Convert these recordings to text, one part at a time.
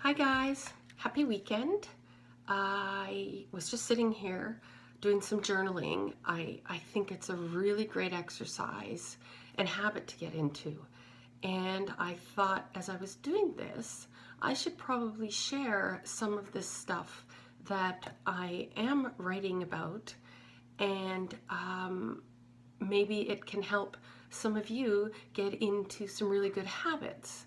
Hi guys, happy weekend. I was just sitting here doing some journaling. I think it's a really great exercise and habit to get into. And I thought as I was doing this, I should probably share some of this stuff that I am writing about, and maybe it can help some of you get into some really good habits.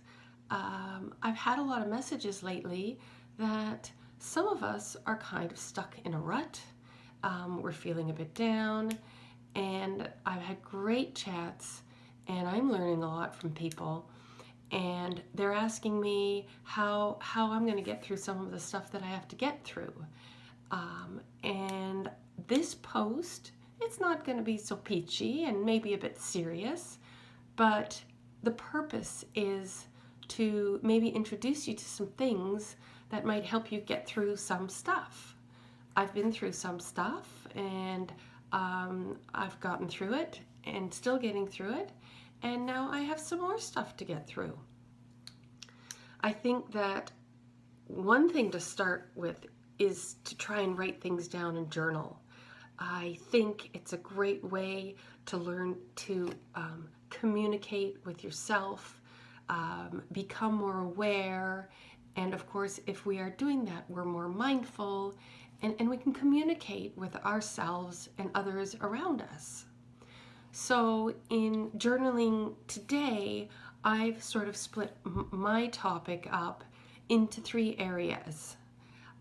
I've had a lot of messages lately that some of us are kind of stuck in a rut. We're feeling a bit down, and I've had great chats, and I'm learning a lot from people. And they're asking me how I'm going to get through some of the stuff that I have to get through. And this post, it's not going to be so peachy and maybe a bit serious, but the purpose is to maybe introduce you to some things that might help you get through some stuff. I've been through some stuff, and I've gotten through it and still getting through it, and now I have some more stuff to get through. I think that one thing to start with is to try and write things down and journal. I think it's a great way to learn to communicate with yourself, become more aware, and of course, if we are doing that, we're more mindful, and we can communicate with ourselves and others around us. So in journaling today, I've sort of split my topic up into 3 areas.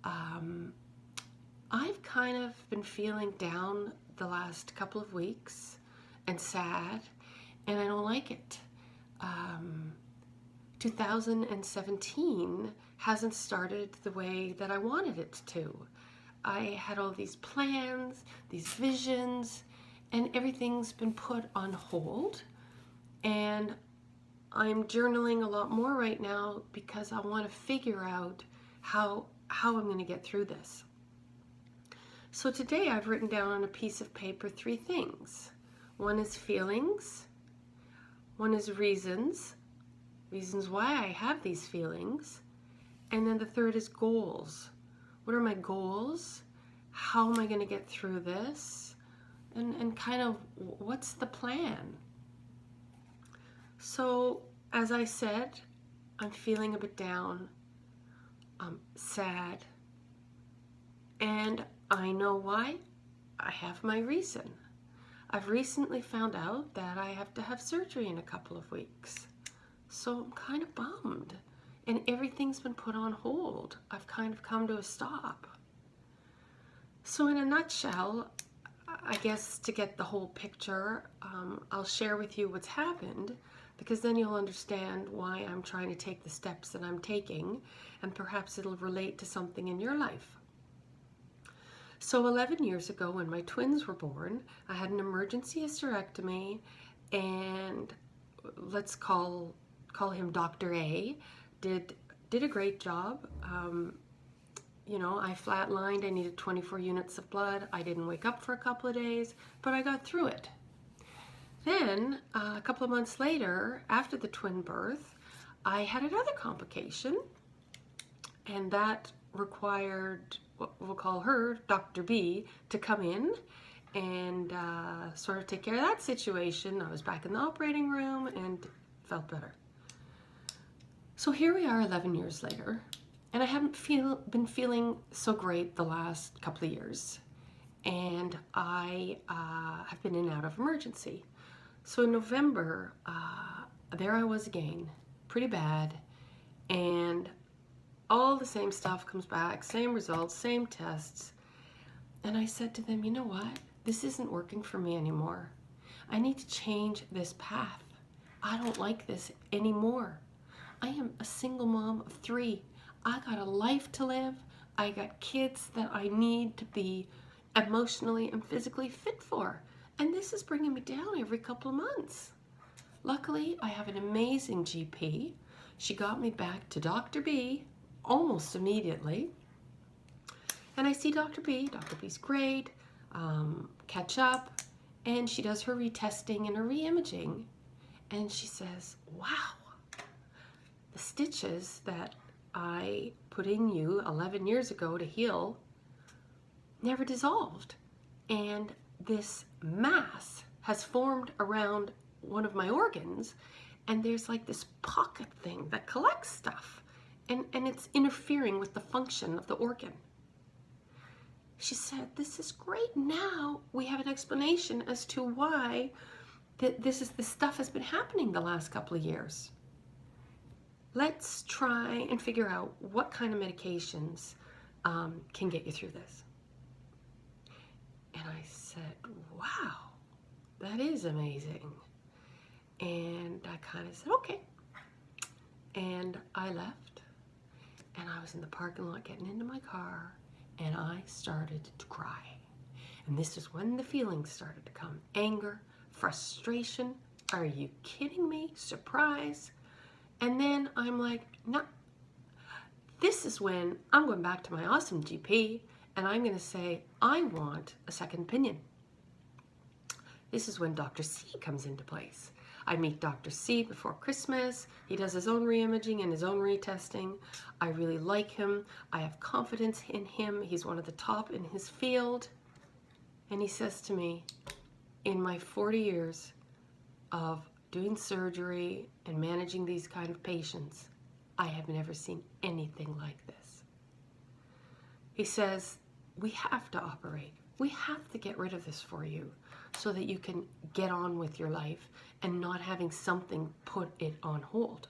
I've kind of been feeling down the last couple of weeks and sad, and I don't like it. 2017 hasn't started the way that I wanted it to. I had all these plans, these visions, and everything's been put on hold. And I'm journaling a lot more right now because I want to figure out how I'm going to get through this. So today I've written down on a piece of paper 3 things. One is feelings, one is reasons why I have these feelings, and then the third is goals. What are my goals? How am I going to get through this? And kind of what's the plan? So as I said, I'm feeling a bit down, I'm sad, and I know why. I have my reason. I've recently found out that I have to have surgery in a couple of weeks. So I'm kind of bummed. And everything's been put on hold. I've kind of come to a stop. So in a nutshell, I guess to get the whole picture, I'll share with you what's happened, because then you'll understand why I'm trying to take the steps that I'm taking, and perhaps it'll relate to something in your life. So 11 years ago, when my twins were born, I had an emergency hysterectomy, and let's call him Dr. A, did a great job. I flatlined. I needed 24 units of blood. I didn't wake up for a couple of days, but I got through it. Then, a couple of months later, after the twin birth, I had another complication, and that required, we'll call her Dr. B, to come in and sort of take care of that situation. I was back in the operating room and felt better. So here we are 11 years later, and I haven't been feeling so great the last couple of years. And I have been in and out of emergency. So in November, there I was again, pretty bad, and all the same stuff comes back, same results, same tests. And I said to them, you know what? This isn't working for me anymore. I need to change this path. I don't like this anymore. I am a single mom of 3. I got a life to live. I got kids that I need to be emotionally and physically fit for. And this is bringing me down every couple of months. Luckily, I have an amazing GP. She got me back to Dr. B almost immediately. And I see Dr. B. Dr. B's great. Catch up. And she does her retesting and her re-imaging. And she says, wow, the stitches that I put in you 11 years ago to heal never dissolved. And this mass has formed around one of my organs, and there's like this pocket thing that collects stuff, and it's interfering with the function of the organ. She said, this is great. Now we have an explanation as to why this stuff has been happening the last couple of years. Let's try and figure out what kind of medications can get you through this. And I said, wow, that is amazing. And I kind of said, okay. And I left, and I was in the parking lot getting into my car, and I started to cry. And this is when the feelings started to come. Anger, frustration, are you kidding me? Surprise. And then I'm like, no. This is when I'm going back to my awesome GP, and I'm going to say, I want a second opinion. This is when Dr. C comes into place. I meet Dr. C before Christmas. He does his own reimaging and his own retesting. I really like him. I have confidence in him. He's one of the top in his field. And he says to me, in my 40 years of doing surgery and managing these kind of patients, I have never seen anything like this. He says, we have to operate. We have to get rid of this for you so that you can get on with your life and not having something put it on hold.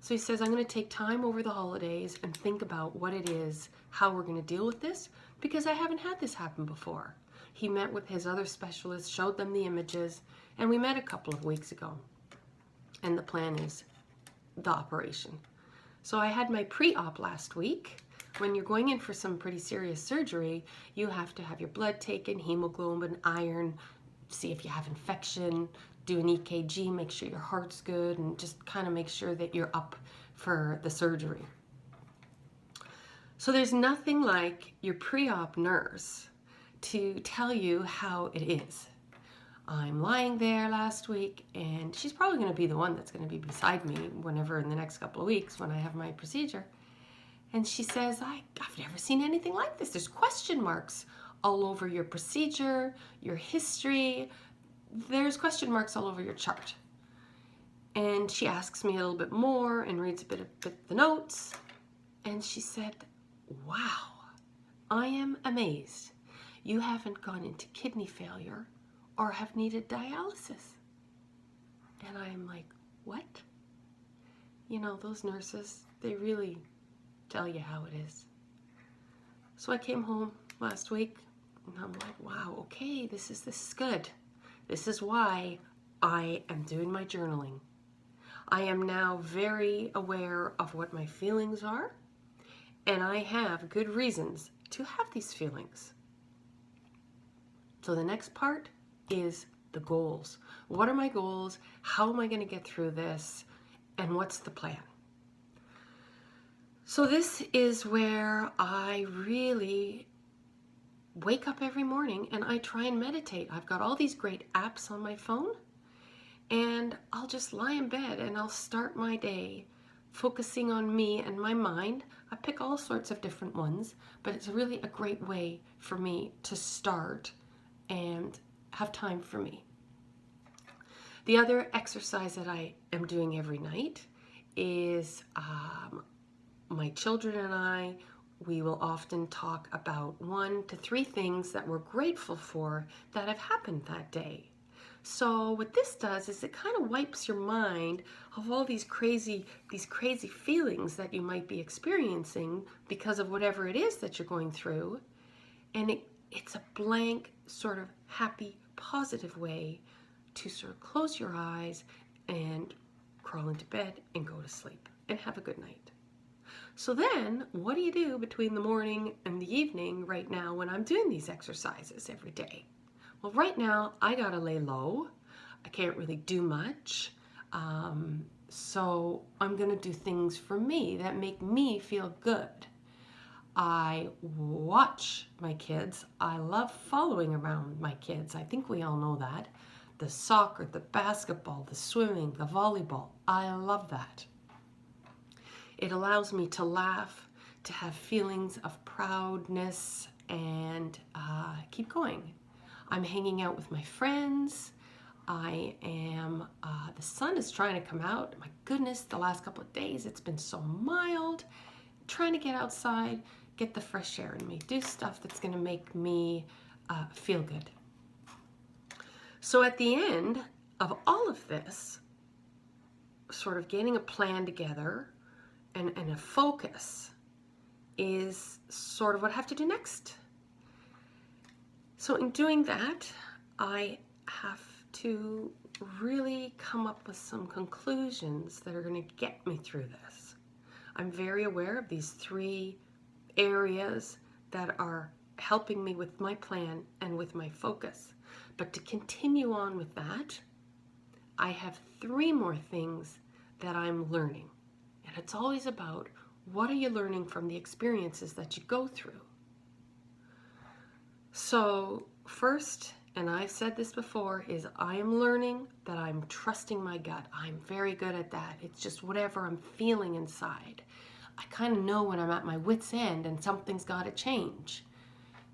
So he says, I'm going to take time over the holidays and think about what it is, how we're going to deal with this, because I haven't had this happen before. He met with his other specialists, showed them the images, and we met a couple of weeks ago. And the plan is the operation. So I had my pre-op last week. When you're going in for some pretty serious surgery, you have to have your blood taken, hemoglobin, iron, see if you have infection, do an EKG, make sure your heart's good, and just kind of make sure that you're up for the surgery. So there's nothing like your pre-op nurse to tell you how it is. I'm lying there last week, and she's probably going to be the one that's going to be beside me whenever in the next couple of weeks when I have my procedure. And she says, I've never seen anything like this. There's question marks all over your procedure, your history. There's question marks all over your chart. And she asks me a little bit more and reads a bit of the notes. And she said, wow, I am amazed. You haven't gone into kidney failure or have needed dialysis. And I'm like, what? You know, those nurses, they really tell you how it is. So I came home last week and I'm like, wow, okay, this is good. This is why I am doing my journaling. I am now very aware of what my feelings are, and I have good reasons to have these feelings. So the next part is the goals. What are my goals? How am I going to get through this? And what's the plan? So this is where I really wake up every morning and I try and meditate. I've got all these great apps on my phone, and I'll just lie in bed and I'll start my day focusing on me and my mind. I pick all sorts of different ones, but it's really a great way for me to start and have time for me. The other exercise that I am doing every night is my children and I, we will often talk about 1 to 3 things that we're grateful for that have happened that day. So what this does is it kind of wipes your mind of all these crazy feelings that you might be experiencing because of whatever it is that you're going through. And it's a blank, sort of happy, positive way to sort of close your eyes and crawl into bed and go to sleep and have a good night. So then, what do you do between the morning and the evening right now when I'm doing these exercises every day? Well, right now, I gotta lay low. I can't really do much. So I'm gonna do things for me that make me feel good. I watch my kids. I love following around my kids. I think we all know that. The soccer, the basketball, the swimming, the volleyball. I love that. It allows me to laugh, to have feelings of proudness, and keep going. I'm hanging out with my friends. I am, the sun is trying to come out. My goodness, the last couple of days it's been so mild. Trying to get outside, get the fresh air in me, do stuff that's going to make me feel good. So at the end of all of this, sort of getting a plan together and a focus is sort of what I have to do next. So in doing that, I have to really come up with some conclusions that are going to get me through this. I'm very aware of these 3 areas that are helping me with my plan and with my focus. But to continue on with that, I have 3 more things that I'm learning. And it's always about, what are you learning from the experiences that you go through? So first, and I've said this before, is I am learning that I'm trusting my gut. I'm very good at that. It's just whatever I'm feeling inside. I kind of know when I'm at my wit's end and something's got to change.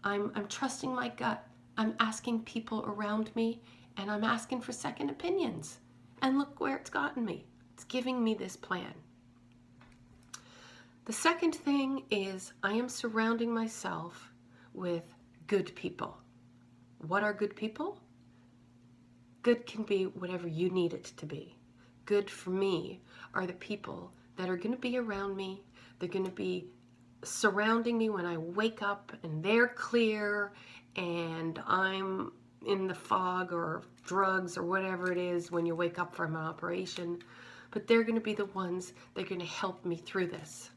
I'm trusting my gut. I'm asking people around me, and I'm asking for second opinions. And look where it's gotten me. It's giving me this plan. The second thing is I am surrounding myself with good people. What are good people? Good can be whatever you need it to be. Good for me are the people that are going to be around me. They're going to be surrounding me when I wake up and they're clear and I'm in the fog or drugs or whatever it is when you wake up from an operation. But they're going to be the ones that are going to help me through this.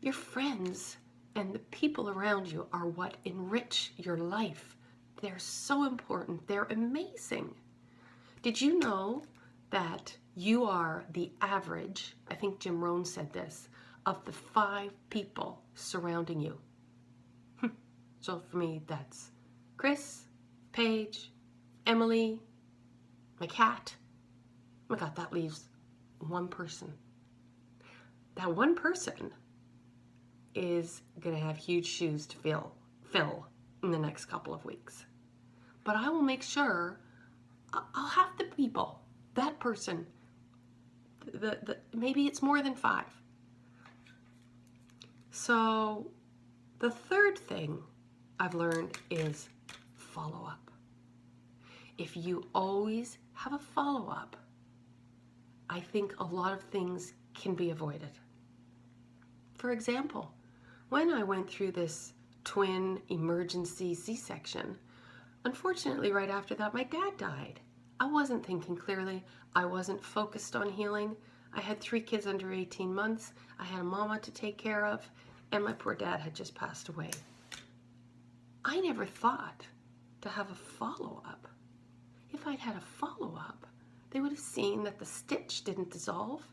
Your friends and the people around you are what enrich your life. They're so important. They're amazing. Did you know that you are the average, I think Jim Rohn said this, of the 5 people surrounding you? So for me, that's Chris, Paige, Emily, my cat. Oh my God, that leaves 1 person. That 1 person is going to have huge shoes to fill in the next couple of weeks. But I will make sure I'll have the people, that person, maybe it's more than 5. So the third thing I've learned is follow-up. If you always have a follow-up, I think a lot of things can be avoided. For example, when I went through this twin emergency C-section, unfortunately right after that my dad died. I wasn't thinking clearly. I wasn't focused on healing. I had 3 kids under 18 months. I had a mama to take care of, and my poor dad had just passed away. I never thought to have a follow-up. If I'd had a follow-up, they would have seen that the stitch didn't dissolve,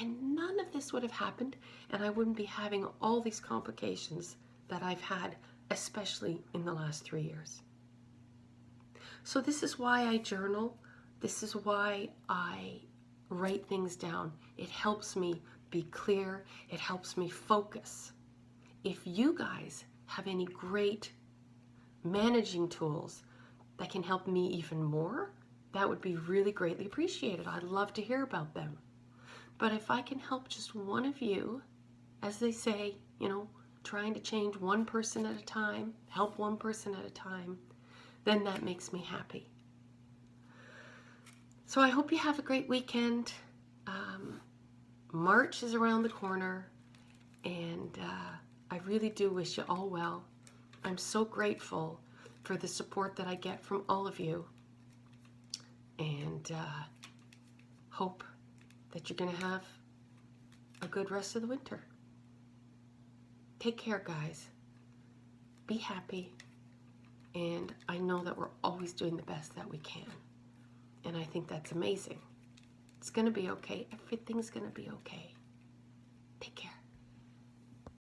and none of this would have happened, and I wouldn't be having all these complications that I've had, especially in the last 3 years. So this is why I journal. This is why I write things down. It helps me be clear. It helps me focus. If you guys have any great managing tools that can help me even more, that would be really greatly appreciated. I'd love to hear about them. But if I can help just one of you, as they say, trying to change 1 person at a time, help 1 person at a time, then that makes me happy. So I hope you have a great weekend. March is around the corner, and I really do wish you all well. I'm so grateful for the support that I get from all of you, and hope that you're going to have a good rest of the winter. Take care, guys. Be happy. And I know that we're always doing the best that we can. And I think that's amazing. It's going to be okay. Everything's going to be okay. Take care.